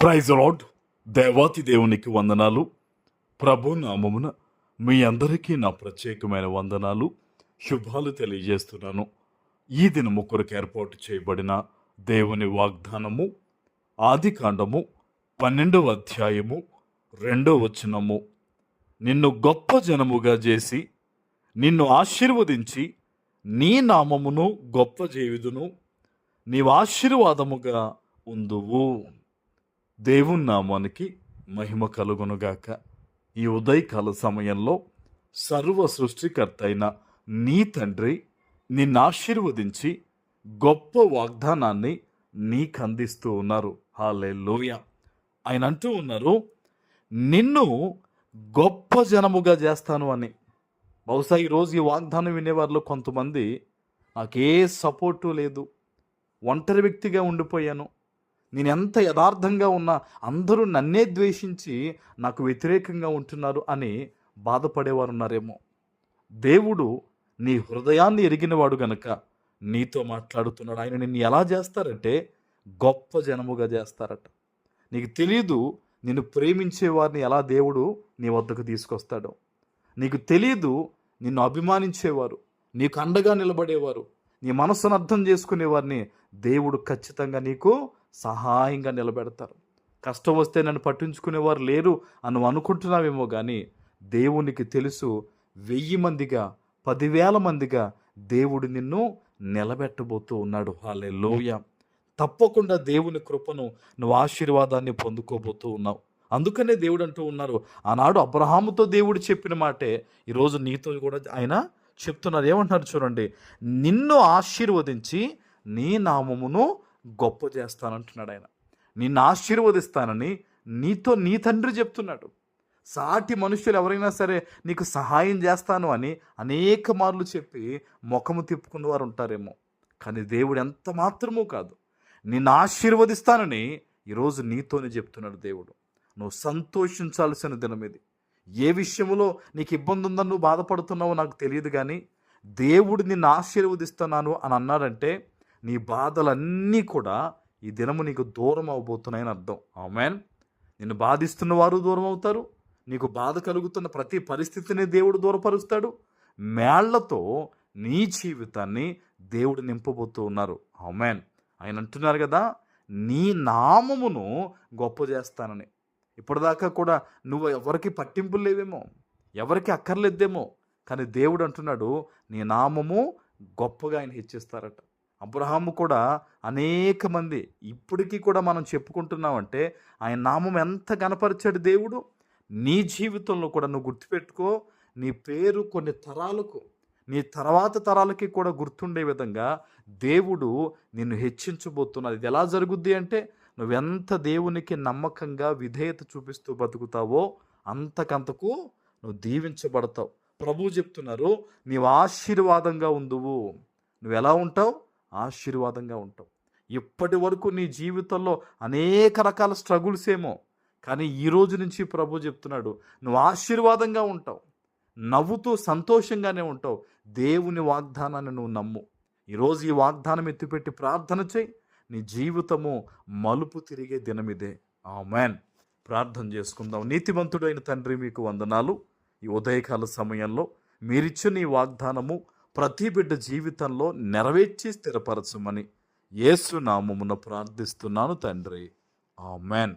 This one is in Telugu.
Praise lord. దేవాతి దేవునికి వందనాలు. ప్రభు నామమున మీ అందరికీ నా ప్రత్యేకమైన వందనాలు, శుభాలు తెలియజేస్తున్నాను. ఈ దినము కొరకు ఏర్పాటు చేయబడిన దేవుని వాగ్దానము ఆది కాండము 12వ అధ్యాయము 2వ వచనము. నిన్ను గొప్ప జనముగా చేసి నిన్ను ఆశీర్వదించి నీ నామమును గొప్ప చేయుదును, నీవు ఆశీర్వాదముగా ఉందువు. దేవుని నామానికి మహిమ కలుగునుగాక. ఈ ఉదయకాల సమయంలో సర్వ సృష్టికర్త అయిన నీ తండ్రి నిన్ను ఆశీర్వదించి గొప్ప వాగ్దానాన్ని నీకు అందిస్తూ ఉన్నారు. హల్లెలూయా. ఆయన అంటూ ఉన్నారు, నిన్ను గొప్ప జనముగా చేస్తాను అని. బహుశా ఈరోజు ఈ వాగ్దానం వినేవారిలో కొంతమంది నాకే సపోర్టు లేదు, ఒంటరి వ్యక్తిగా ఉండిపోయాను, నేను ఎంత యథార్థంగా ఉన్నా అందరూ నన్నే ద్వేషించి నాకు వ్యతిరేకంగా ఉంటున్నారు అని బాధపడేవారు ఉన్నారేమో. దేవుడు నీ హృదయాన్ని ఎరిగినవాడు గనక నీతో మాట్లాడుతున్నాడు. ఆయన నిన్ను ఎలా చేస్తారంటే గొప్ప జనముగా చేస్తారట. నీకు తెలియదు నిన్ను ప్రేమించే వారిని ఎలా దేవుడు నీ వద్దకు తీసుకొస్తాడో. నీకు తెలియదు నిన్ను అభిమానించేవారు, నీకు అండగా నిలబడేవారు, నీ మనసును అర్థం చేసుకునేవారిని దేవుడు ఖచ్చితంగా నీకు సహాయంగా నిలబెడతారు. కష్టం వస్తే నన్ను పట్టించుకునేవారు లేరు అని నువ్వు అనుకుంటున్నావేమో, కానీ దేవునికి తెలుసు 1000 మందిగా 10,000 మందిగా దేవుడు నిన్ను నిలబెట్టబోతూ ఉన్నాడు. హల్లెలూయా. తప్పకుండా దేవుని కృపను నువ్వు ఆశీర్వాదాన్ని పొందుకోబోతూ ఉన్నావు. అందుకనే దేవుడు అంటూ ఉన్నారు, ఆనాడు అబ్రహాముతో దేవుడు చెప్పిన మాటే ఈరోజు నీతో కూడా ఆయన చెప్తున్నారు. ఏమంటున్నారు చూడండి, నిన్ను ఆశీర్వదించి నీ నామమును గొప్ప చేస్తానంటున్నాడు ఆయన. నిన్ను ఆశీర్వదిస్తానని నీతో నీ తండ్రి చెప్తున్నాడు. సాటి మనుషులు ఎవరైనా సరే నీకు సహాయం చేస్తాను అని అనేక మార్లు చెప్పి ముఖము తిప్పుకున్న వారు ఉంటారేమో, కానీ దేవుడు ఎంత మాత్రమూ కాదు, నిన్ను ఆశీర్వదిస్తానని ఈరోజు నీతోనే చెప్తున్నాడు దేవుడు. నువ్వు సంతోషించాల్సిన దినం ఇది. ఏ విషయంలో నీకు ఇబ్బంది ఉందని నువ్వు బాధపడుతున్నావో నాకు తెలియదు, కానీ దేవుడు నిన్ను ఆశీర్వదిస్తున్నాను అని అన్నాడంటే నీ బాధలన్నీ కూడా ఈ దినము నీకు దూరం అవబోతున్నాయని అర్థం. ఆమేన్. నిన్ను బాధిస్తున్న వారు దూరం అవుతారు. నీకు బాధ కలుగుతున్న ప్రతి పరిస్థితిని దేవుడు దూరపరుస్తాడు. మేళ్లతో నీ జీవితాన్ని దేవుడు నింపబోతూ ఉన్నారు. ఆమేన్. ఆయన అంటున్నారు కదా, నీ నామమును గొప్ప చేస్తానని. ఇప్పటిదాకా కూడా నువ్వు ఎవరికి పట్టింపులు లేవేమో, ఎవరికి అక్కర్లేదేమో, కానీ దేవుడు అంటున్నాడు నీ నామము గొప్పగా ఆయన హెచ్చిస్తారట. అబ్రహాము కూడా అనేక మంది ఇప్పటికీ కూడా మనం చెప్పుకుంటున్నామంటే ఆయన నామం ఎంత గణపరిచాడు దేవుడు. నీ జీవితంలో కూడా నువ్వు గుర్తుపెట్టుకో, నీ పేరు కొన్ని తరాలకు, నీ తర్వాత తరాలకి కూడా గుర్తుండే విధంగా దేవుడు నిన్ను హెచ్చించబోతున్నాడు. ఇది ఎలా జరుగుద్ది అంటే నువ్వెంత దేవునికి నమ్మకంగా విధేయత చూపిస్తూ బతుకుతావో అంతకంతకు నువ్వు దీవించబడతావు. ప్రభువు చెప్తున్నారు, నీవు ఆశీర్వాదంగా ఉందువు. నువ్వు ఎలా ఉంటావు? ఆశీర్వాదంగా ఉంటావు. ఇప్పటి వరకు నీ జీవితంలో అనేక రకాల స్ట్రగుల్స్ ఏమో, కానీ ఈ రోజు నుంచి ప్రభు చెప్తున్నాడు నువ్వు ఆశీర్వాదంగా ఉంటావు, నవ్వుతూ సంతోషంగానే ఉంటావు. దేవుని వాగ్దానాన్ని నువ్వు నమ్ము. ఈరోజు ఈ వాగ్దానం ఎత్తిపెట్టి ప్రార్థన చేయి. నీ జీవితము మలుపు తిరిగే దినమిదే. ఆమేన్. ప్రార్థన చేసుకుందాం. నీతిమంతుడైన తండ్రి, మీకు వందనాలు. ఈ ఉదయకాల సమయంలో మీరిచ్చిన ఈ వాగ్దానము ప్రతి బిడ్డ జీవితంలో నెరవేర్చి స్థిరపరచమని యేసు నామమున ప్రార్థిస్తున్నాను తండ్రి. ఆమేన్.